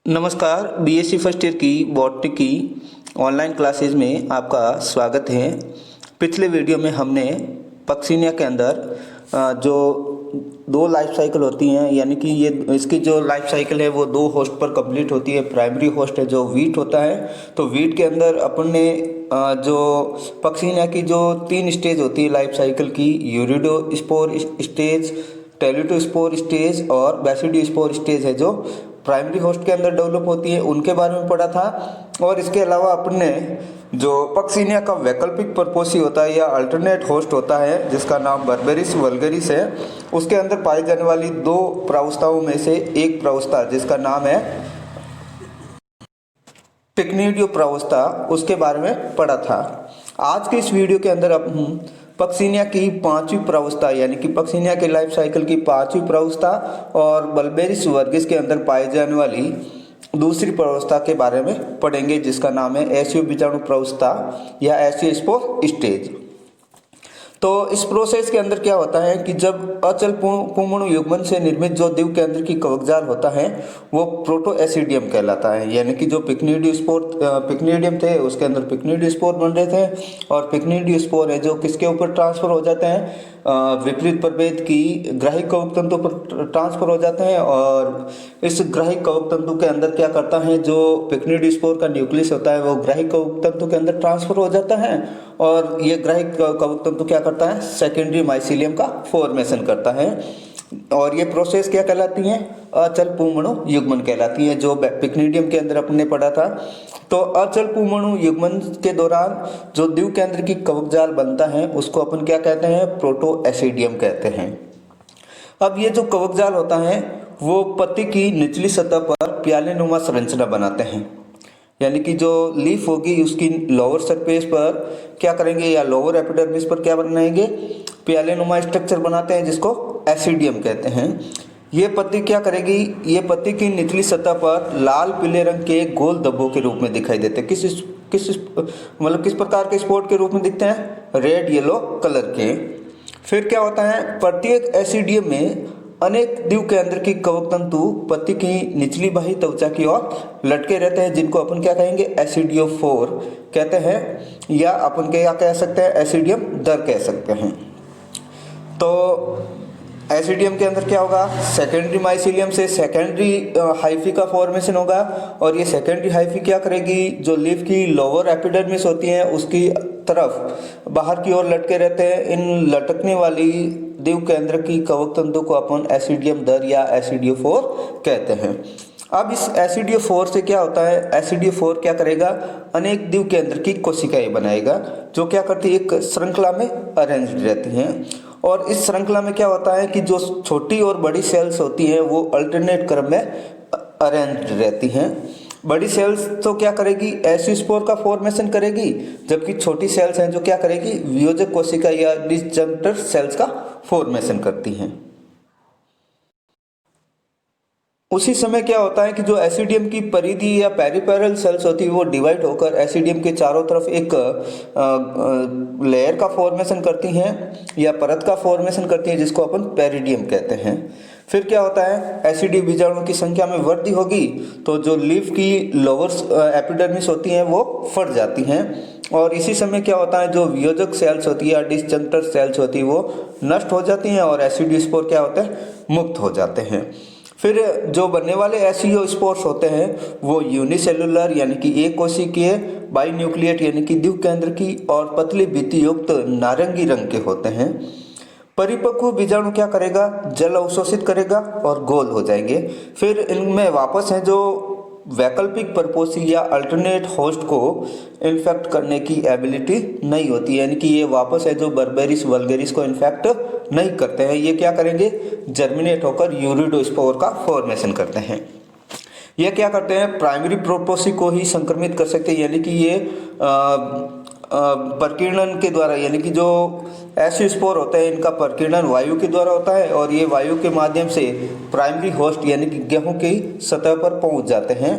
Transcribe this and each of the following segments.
नमस्कार। BSc first year की botany की ऑनलाइन क्लासेस में आपका स्वागत है। पिछले वीडियो में हमने पक्सिनिया के अंदर जो दो लाइफ साइकिल होती हैं, यानी कि ये इसकी जो लाइफ साइकिल है वो दो होस्ट पर कंप्लीट होती है। प्राइमरी होस्ट है जो वीट होता है, तो वीट के अंदर अपन ने जो पक्सिनिया की जो 3 स्टेज होती है लाइफ साइकिल की, यूरिडोस्पोर स्टेज, टेलिटोस्पोर स्टेज और बेसिडोस्पोर स्टेज है जो प्राइमरी होस्ट के अंदर डेवलप होती है, उनके बारे में पढ़ा था। और इसके अलावा अपन ने जो पक्सिनिया का वैकल्पिक परपोसी होता है या अल्टरनेट होस्ट होता है जिसका नाम बर्बेरिस वल्गेरिस है, उसके अंदर पाई जाने वाली 2 प्रावस्थाओं में से एक प्रावस्था जिसका नाम है पिक्निडियो प्रावस्था, उसके बारे में पढ़ा था। आज के इस वीडियो के अंदर अब पक्सिनिया की 5वीं प्रावस्था यानी कि पक्सिनिया के लाइफ साइकिल की 5वीं प्रावस्था और बर्बेरिस वर्गिस के अंदर पाई जाने वाली दूसरी प्रावस्था के बारे में पढ़ेंगे जिसका नाम है एसियो बीजाणु प्रावस्था या एसियो स्पोर स्टेज। तो इस प्रोसेस के अंदर क्या होता है कि जब अचल पुंमणु युग्मन से निर्मित जो द्विव केंद्र की कवकजाल होता है वो प्रोटोएसिडियम कहलाता है। यानी कि जो पिक्निडियम थे उसके अंदर पिक्निडियोस्पोर बन रहे थे, और पिक्निडियोस्पोर है जो किसके ऊपर ट्रांसफर हो जाते हैं, विपरीत प्रभेद की ग्राहिक कवक तंतु पर ट्रांसफर हो जाते हैं। और इस ग्राहिक कवक तंतु के अंदर क्या करता है, जो पिक्निडियोस्पोर का न्यूक्लियस होता है वो ग्राहिक कवक तंतु के अंदर ट्रांसफर हो जाता है, और ये ग्राहिक कवक तंतु क्या करता है, सेकेंडरी माइसीलियम का फॉर्मेशन करता है। और ये प्रोसेस क्या कहलाती है, अचल पुंमणु युग्मन कहलाती है, जो पिक्निडियम के अंदर अपन ने पढ़ा था। तो अचल पुंमणु युग्मन के दौरान जो द्विव केंद्र की कवकजाल बनता है उसको अपन क्या कहते हैं, प्रोटोएसिडियम कहते हैं। अब ये जो कवकजाल होता है वो पत्ती की निचली सतह पर प्यालेनुमा संरचना बनाते हैं, यानी कि जो लीफ होगी उसकी लोअर सरफेस पर क्या करेंगे या लोअर एपिडर्मिस पर क्या बनाएंगे, प्यालेनुमा स्ट्रक्चर बनाते हैं जिसको एसिडियम कहते हैं। ये पत्ती क्या करेगी, ये पत्ती की निचली सतह पर लाल पीले रंग के गोल धब्बों के रूप में दिखाई देते हैं। किस प्रकार के स्पॉट के रूप में दिखते हैं, रेड येलो कलर के। फिर क्या होता है, प्रत्येक एसिडियम में अनेक द्विव केंद्र की कवक तंतु पत्ती की निचली बाह्य त्वचा की ओर लटके रहते हैं जिनको अपन क्या कहेंगे, एसिडियोफोर कहते हैं, या अपन क्या कह सकते हैं, एसिडियम दर कह सकते हैं। तो एसिडियम के अंदर क्या होगा, सेकेंडरी माइसीलियम से सेकेंडरी हाइफी का फॉर्मेशन होगा, और ये सेकेंडरी हाइफी क्या करेगी, जो लीफ की लोअर एपिडर्मिस होती है उसकी तरफ बाहर की ओर लटके रहते हैं। इन लटकने वाली द्विव केंद्र की कवक तंतु को अपन एसिडियम दर या एसिडियोफोर कहते हैं। अब इस एसिडियोफोर से क्या होता है, एसिडियोफोर क्या करेगा, अनेक द्विव केंद्र की कोशिकाएं बनाएगा जो क्या करती है, एक श्रृंखला में अरेंज रहती हैं। और इस श्रृंखला में क्या होता है कि जो छोटी और बड़ी सेल्स होती हैं वो अल्टरनेट क्रम में अरेंज रहती हैं। बड़ी सेल्स तो क्या करेगी, एसियोस्पोर का फॉर्मेशन करेगी, जबकि छोटी सेल्स हैं जो क्या करेगी, वियोजक कोशिका या डिसजंक्टर सेल्स का फॉर्मेशन करती हैं। उसी समय क्या होता है कि जो एसिडियम की परिधि या पेरिफेरल सेल्स होती है वो डिवाइड होकर एसिडियम के चारों तरफ एक लेयर का फॉर्मेशन करती हैं या परत का फॉर्मेशन करती हैं जिसको अपन पेरिडियम कहते हैं। फिर क्या होता है, एसिडी बीजाणु की संख्या में वृद्धि होगी तो जो लीफ की लोअर एपिडर्मिस होती हैं वो फट जाती हैं, और इसी समय क्या होता है, जो वियोजक सेल्स होती है या डिसजंक्टर सेल्स होती है वो नष्ट हो जाती हैं और एसिडियोस्पोर क्या होते हैं, मुक्त हो जाते हैं। फिर जो बनने वाले एसियोस्पोर्स होते हैं वो यूनिसेलुलर यानी कि एक कोशिकीय, बाइन्यूक्लिएट यानी कि द्विव केंद्र की, और पतली भित्ति युक्त नारंगी रंग के होते हैं। परिपक्व बीजाणु क्या करेगा, जल अवशोषित करेगा और गोल हो जाएंगे। फिर इनमें वापस है जो वैकल्पिक परपोसी या अल्टरनेट होस्ट को इन्फेक्ट करने की एबिलिटी नहीं होती, यानी कि ये वापस है जो बर्बेरिस वल्गेरिस को इन्फेक्ट नहीं करते हैं। ये क्या करेंगे, जर्मिनेट होकर यूरिडोस्पोर का फॉर्मेशन करते हैं। ये क्या करते हैं, प्राइमरी प्रोपोसी को ही संक्रमित कर सकते हैं, यानी कि ये प्रकीर्णन के द्वारा, यानी कि जो एसियोस्पोर होते हैं इनका प्रकीर्णन वायु के द्वारा होता है, और ये वायु के माध्यम से प्राइमरी होस्ट यानी कि गेहूं की सतह पर पहुंच जाते हैं।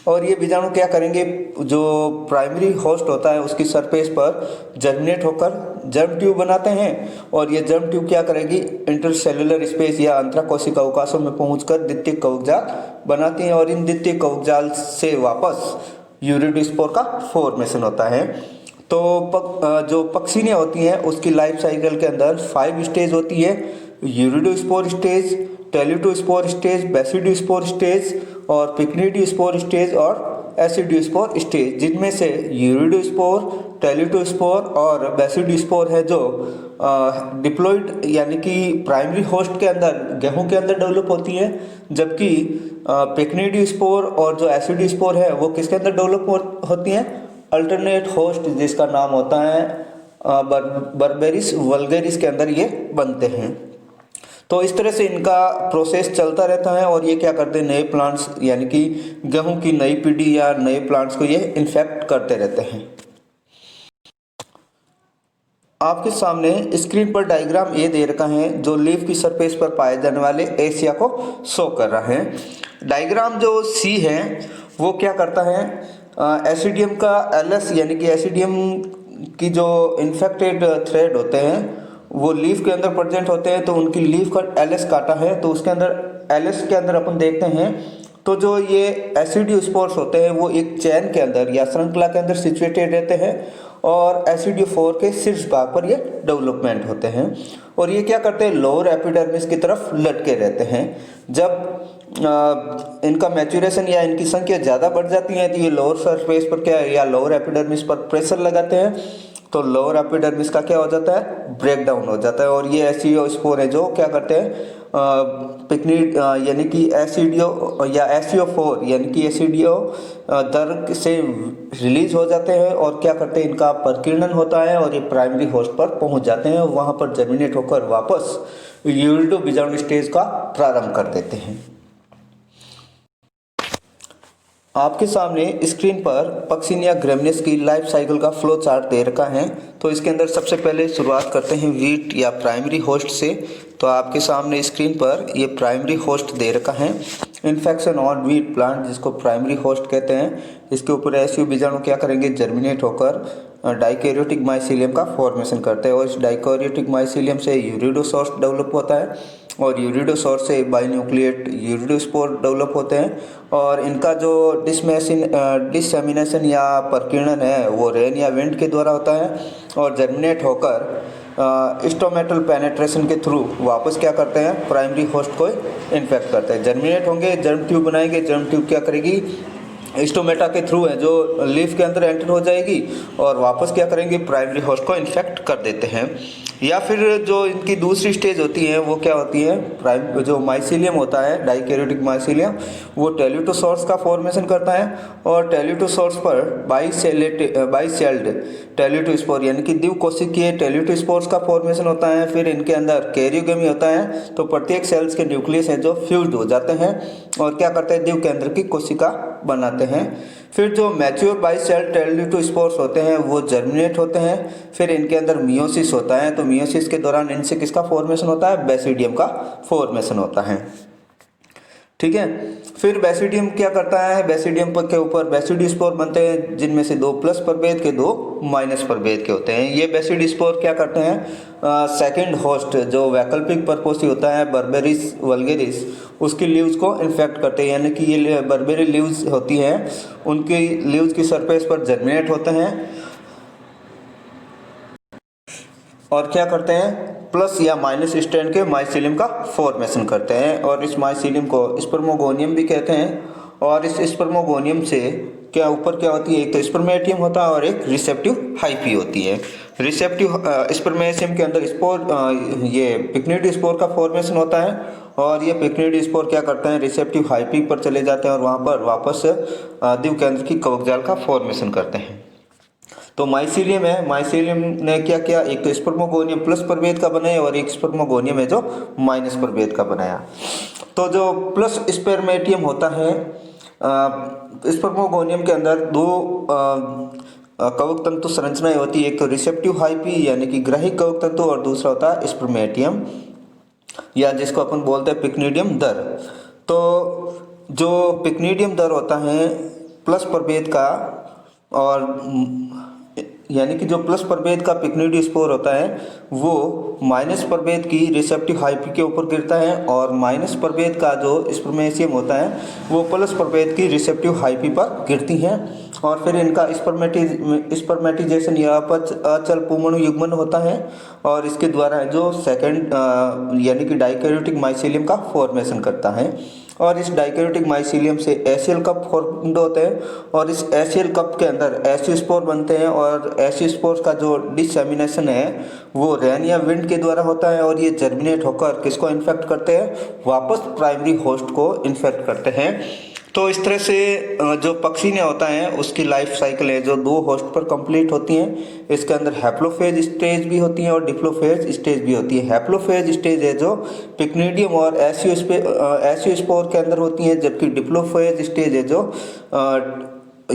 और ये बीजाणु क्या करेंगे, जो प्राइमरी होस्ट होता है उसकी सरफेस पर जर्मिनेट होकर जर्म ट्यूब बनाते हैं और ये जर्म ट्यूब क्या करेगी, इंटरसेलुलर स्पेस या अंतराकोशिका अवकाशों में पहुंचकर द्वितीयक कवकजाल बनाती हैं और इन द्वितीयक कवकजाल से वापस यूरिडोस्पोर का फॉर्मेशन होता है। तो जो पक्सिनिया होती हैं उसकी लाइफ साइकिल के अंदर 5 स्टेज होती है, यूरिडोस्पोर स्टेज, टेलिटोस्पोर स्टेज, बेसिडोस्पोर स्टेज और पिक्निडोस्पोर स्टेज और एसिडोस्पोर स्टेज, जिनमें से यूरिडोस्पोर, टेलिटोस्पोर और बेसिडोस्पोर है जो डिप्लॉइड यानी कि प्राइमरी होस्ट के अंदर गेहूं के अंदर डेवलप होती है, जबकि पिक्निडोस्पोर और जो एसिडोस्पोर है वो किसके अंदर डेवलप होती हैं, अल्टरनेट होस्ट जिसका नाम होता है बर्बेरिस वल्गेरिस के अंदर ये बनते हैं। तो इस तरह से इनका प्रोसेस चलता रहता है और ये क्या करते हैं, नए प्लांट्स यानी कि गेहूं की नई पीढ़ी या नए प्लांट्स को ये इन्फेक्ट करते रहते हैं। आपके सामने स्क्रीन पर डायग्राम ये दे रखा है जो लीफ की सरफेस पर पाए जाने वाले एशिया को शो कर रहा है। डायग्राम जो सी है वो क्या करता है, एसिडियम का एलएस यानी कि एसिडियम की जो इन्फेक्टेड थ्रेड होते हैं वो लीफ के अंदर प्रेजेंट होते हैं, तो उनकी लीफ का एलएस काटा है तो उसके अंदर एलएस के अंदर अपन देखते हैं तो जो ये एसिडियोस्पोर्स होते हैं वो एक चैन के अंदर या श्रृंखला के अंदर सिचुएटेड रहते हैं और एसिडियोफोर के शीर्ष भाग पर ये डेवलपमेंट होते हैं और ये क्या करते हैं, लोअर एपिडर्मिस की तरफ लटके रहते हैं। जब इनका मैच्योरेशन या इनकी संख्या ज़्यादा बढ़ जाती है तो ये लोअर सरफेस पर क्या या लोअर एपिडर्मिस पर प्रेशर लगाते हैं तो लोअर एपिडर्मिस का क्या हो जाता है, ब्रेक डाउन हो जाता है और ये एसिडियोस्पोर है जो क्या करते हैं, पिक्निड यानी कि एसिडियो या एसियोफोर यानी कि एसिडियो दर से रिलीज हो जाते हैं और क्या करते हैं, इनका परिकीर्णन होता है और ये प्राइमरी होस्ट पर पहुंच जाते हैं, वहां पर जर्मिनेट होकर वापस यूरिडो बीजाणु स्टेज का प्रारंभ कर देते हैं। आपके सामने स्क्रीन पर पक्सिनिया ग्रेमिनेस की लाइफ साइकिल का फ्लो चार्ट दे रखा है। तो इसके अंदर सबसे पहले शुरुआत करते हैं वीट या प्राइमरी होस्ट से। तो आपके सामने स्क्रीन पर ये प्राइमरी होस्ट दे रखा है, इन्फेक्शन ऑन वीट प्लांट जिसको प्राइमरी होस्ट कहते हैं। इसके ऊपर एसियो बीजाणु क्या करेंगे, जर्मिनेट होकर डाइकैरियोटिक माइसीलियम का फॉर्मेशन करते हैं और इस डाइकैरियोटिक माइसीलियम से यूरिडोसोर्स डेवलप होता है और यूरिडोसोर्स से बाइन्यूक्लिएट यूरिडोस्पोर डेवलप होते हैं और इनका जो डिसएमिनेशन या परिकीर्णन है वो रेन या विंड के द्वारा होता है और जर्मिनेट होकर स्टोमेटल पेनेट्रेशन के थ्रू वापस क्या करते हैं, प्राइमरी होस्ट को इन्फेक्ट करते हैं। जर्मिनेट होंगे, जर्म ट्यूब बनाएंगे, जर्म ट्यूब क्या करेगी, स्टोमेटा के थ्रू है जो लीफ के अंदर एंटर हो जाएगी और वापस क्या करेंगे, प्राइमरी होस्ट को इन्फेक्ट कर देते हैं। या फिर जो इनकी दूसरी स्टेज होती है वो क्या होती है, जो माइसीलियम होता है डाइकैरियोटिक माइसीलियम वो टेलिटोसोर्स का फॉर्मेशन करता है और टेलिटोसोर्स पर बाइसेल्ड टेलिटोस्पोर यानी कि द्विकोशिकीय टेलिटोस्पोर्स का फॉर्मेशन होता है। फिर इनके अंदर कैरियोगेमी होता है तो प्रत्येक सेल्स के न्यूक्लियस है जो फ्यूज्ड हो जाते हैं और क्या करते हैं, द्विव केंद्र की कोशिका बनाते हैं। फिर जो मैच्योर बाइसेल्ड टेलिटोस्पोर्स होते हैं वो जर्मिनेट होते हैं। फिर इनके अंदर मियोसिस होता है तो मियोसिस के दौरान इनसे किसका फॉर्मेशन होता है, बेसिडियम का फॉर्मेशन होता है। ठीक है, फिर बेसिडियम क्या करता है, बेसिडियम के ऊपर बेसिडोस्पोर बनते हैं जिनमें से 2 प्लस प्रभेद के 2 माइनस प्रभेद के होते हैं। ये बेसिडोस्पोर क्या करते हैं, सेकंड होस्ट जो वैकल्पिक परपोसी होता है बर्बेरिस वल्गेरिस उसकी लीव्स को इन्फेक्ट करते हैं, यानी कि ये बर्बेरी लीव्स होती हैं उनकी लीव्स की सरफेस पर जर्मिनेट होते हैं और क्या करते हैं, प्लस या माइनस स्ट्रैंड के माइसीलियम का फॉर्मेशन करते हैं और इस माइसीलियम को स्पर्मोगोनियम भी कहते हैं। और इस स्पर्मोगोनियम से क्या ऊपर क्या होती है, एक तो स्पर्मेटियम होता है और एक रिसेप्टिव हाइफी होती है। रिसेप्टिव स्पर्मेशियम के अंदर स्पोर ये पिक्निडोस्पोर का फॉर्मेशन होता है और ये पिक्निडोस्पोर क्या करते हैं, रिसेप्टिव हाइफी पर चले जाते हैं और वहाँ पर वापस द्विव केंद्र की कवकजाल का फॉर्मेशन करते हैं। तो माइसीलियम है, माइसीलियम ने क्या किया, एक तो स्पर्मोगोनियम प्लस प्रभेद का बनाया और एक स्पर्मोगोनियम है जो माइनस प्रभेद का बनाया। तो जो प्लस स्पर्मेटियम होता है, स्पर्मोगोनियम के अंदर 2 कवक तंतु संरचनाएं होती है, एक तो रिसेप्टिव हाइफी यानी कि ग्राहिक कवक तंतु और दूसरा होता है स्पर्मेटियम या जिसको अपन बोलते हैं पिक्निडियम दर। तो जो पिक्निडियम दर होता है प्लस प्रभेद का और यानी कि जो प्लस प्रभेद का पिक्निडियोस्पोर होता है वो माइनस प्रभेद की रिसेप्टिव हाइफी के ऊपर गिरता है, और माइनस प्रभेद का जो स्पर्मेशियम होता है वो प्लस प्रभेद की रिसेप्टिव हाइफी पर गिरती हैं। और फिर इनका स्पर्मेटिजेशन या अचल पुमणु युग्मन होता है, और इसके द्वारा जो सेकंड यानी कि डाइकैरियोटिक माइसीलियम का फॉर्मेशन करता है, और इस डाइकैरियोटिक माइसीलियम से एसियल कप फॉर्म्ड होते हैं, और इस एसियल कप के अंदर एसियोस्पोर बनते हैं, और एसियोस्पोर का जो डिसेमिनेशन है वो रेन या विंड के द्वारा होता है, और ये जर्मिनेट होकर किसको इन्फेक्ट करते हैं, वापस प्राइमरी होस्ट को इन्फेक्ट करते हैं। तो इस तरह से जो पक्सिनिया होता है उसकी लाइफ साइकिल है जो 2 होस्ट पर कंप्लीट होती हैं। इसके अंदर हैप्लोफेज स्टेज भी होती है और डिप्लोफेज स्टेज भी होती है। हैप्लोफेज स्टेज है जो पिक्निडियम और एसियोस्पोर के अंदर होती है, जबकि डिप्लोफेज स्टेज है जो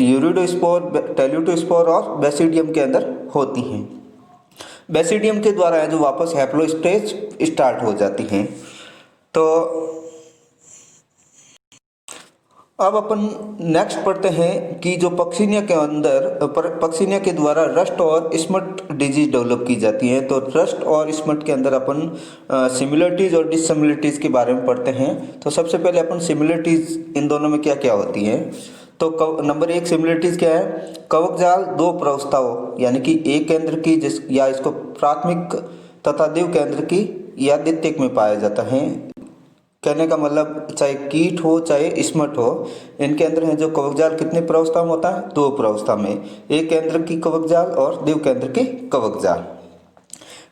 यूरिडोस्पोर, टेल्यूटोस्पोर और बेसिडियम के अंदर होती हैं। बेसिडियम के द्वारा है जो वापस हैप्लो स्टेज स्टार्ट हो जाती हैं। तो अब अपन नेक्स्ट पढ़ते हैं कि जो पक्सिनिया के अंदर पक्सिनिया के द्वारा रस्ट और स्मट डिजीज डेवलप की जाती है। तो रस्ट और स्मट के अंदर अपन सिमिलरिटीज और डिससिमिलरिटीज के बारे में पढ़ते हैं। तो सबसे पहले अपन सिमिलरिटीज इन दोनों में क्या क्या होती हैं। तो नंबर 1 सिमिलरिटीज क्या है, कवकजाल 2 प्रवस्थाओं यानी कि एक केंद्र की या इसको प्राथमिक तथा द्वितीय केंद्र की या द्वितीयक में पाया जाता है। कहने का मतलब चाहे कीट हो चाहे स्मट हो, इनके अंदर है जो कवकजाल कितने प्रवस्था में होता है, 2 प्रवस्था में, एक केंद्र की कवकजाल और द्वितीय केंद्र की कवकजाल।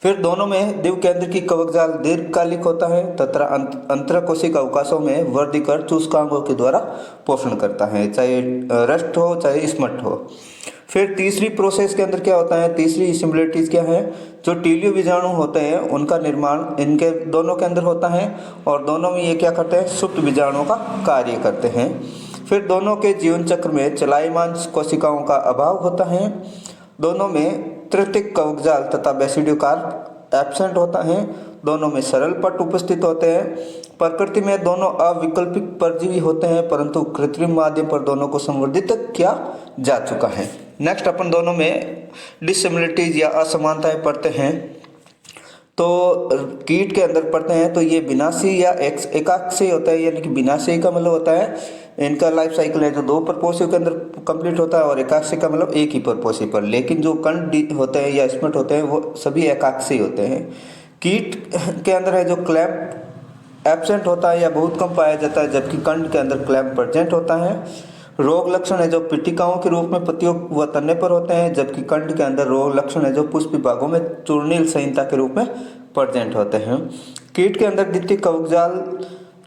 फिर दोनों में द्वितीय केंद्र की कवकजाल दीर्घकालिक होता है तथा अंतरकोशिक अवकाशों में वर्धिकर चूसकांगों के द्वारा पोषण करता है, चाहे रस्ट हो चाहे स्मट हो। फिर तीसरी प्रोसेस के अंदर क्या होता है, तीसरी सिमिलरिटीज क्या है, जो टीलियो बीजाणु होते हैं उनका निर्माण इनके दोनों के अंदर होता है, और दोनों में ये क्या करते हैं, सुप्त बीजाणुओं का कार्य करते हैं। फिर दोनों के जीवन चक्र में चलायमान कोशिकाओं का अभाव होता है। दोनों में तृतीयक कवकजाल तथा बेसिडियोकार्प एब्सेंट होता है। दोनों में सरल पट उपस्थित होते हैं। प्रकृति में दोनों अविकल्पिक परजीवी होते हैं, परंतु कृत्रिम माध्यम पर दोनों को संवर्धित किया जा चुका है। नेक्स्ट अपन दोनों में डिससिमिलरिटीज या असमानताएं पढ़ते हैं। तो कीट के अंदर पढ़ते हैं तो ये विनाशी या एकाक्षी होता है, यानी कि विनाशी का मतलब होता है इनका लाइफ साइकिल है जो 2 परपोषियों के अंदर कंप्लीट होता है, और एकाक्षी का मतलब एक ही परपोषी पर। लेकिन जो कंड होते हैं या स्मट होते हैं वो सभी एकाक्षी होते हैं। कीट के अंदर है जो क्लैम्प एब्सेंट होता है या बहुत कम पाया जाता है, जबकि कंड के अंदर क्लैम्प प्रेजेंट होता है। रोग लक्षण है जो पिटिकाओं के रूप में पत्तियों व तने पर होते हैं, जबकि कंड के अंदर रोग लक्षण है जो पुष्प विभागों में चूर्णील संहिता के रूप में प्रेजेंट होते हैं। कीट के अंदर द्वितीय कवकजाल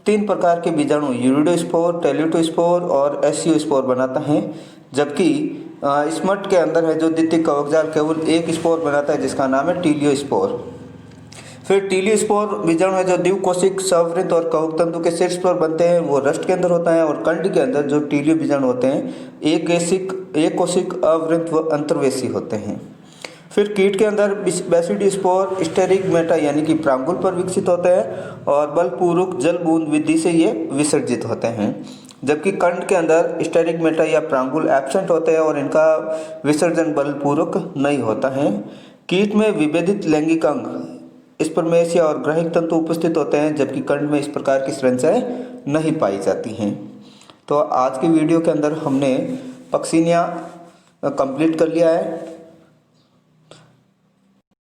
3 प्रकार के बीजाणु यूरिडोस्पोर, टेल्यूटोस्पोर और एसियोस्पोर बनाता है, जबकि स्मट के अंदर है जो द्वितीय कवकजाल केवल एक स्पोर बनाता है जिसका नाम है टीलियोस्पोर। फिर टीलियोस्पोर बीजाणु है जो द्विकोशिक, सवृत और कवक तंतु के शीर्ष पर बनते हैं, वो रस्ट के अंदर होता है। और कंड के अंदर जो टीलियो बीजाणु होते हैं एक कोशिक, अवृत व अंतर्वेशी होते हैं। फिर कीट के अंदर बेसिडियोस्पोर स्टेरिगमेटा यानी कि प्रांगुल पर विकसित होते हैं, और बलपूर्वक जल बूंद विधि से ये विसर्जित होते हैं, जबकि कंड के अंदर स्टेरिगमेटा या प्रांगुल एब्सेंट होते हैं और इनका विसर्जन बलपूर्वक नहीं होता है। कीट में विभेदित लैंगिक अंग स्पर्मेशिया और ग्रहिक तंतु उपस्थित होते हैं, जबकि कंड में इस प्रकार की संरचनाएं नहीं पाई जाती हैं। तो आज की वीडियो के अंदर हमने पक्सिनिया कंप्लीट कर लिया है।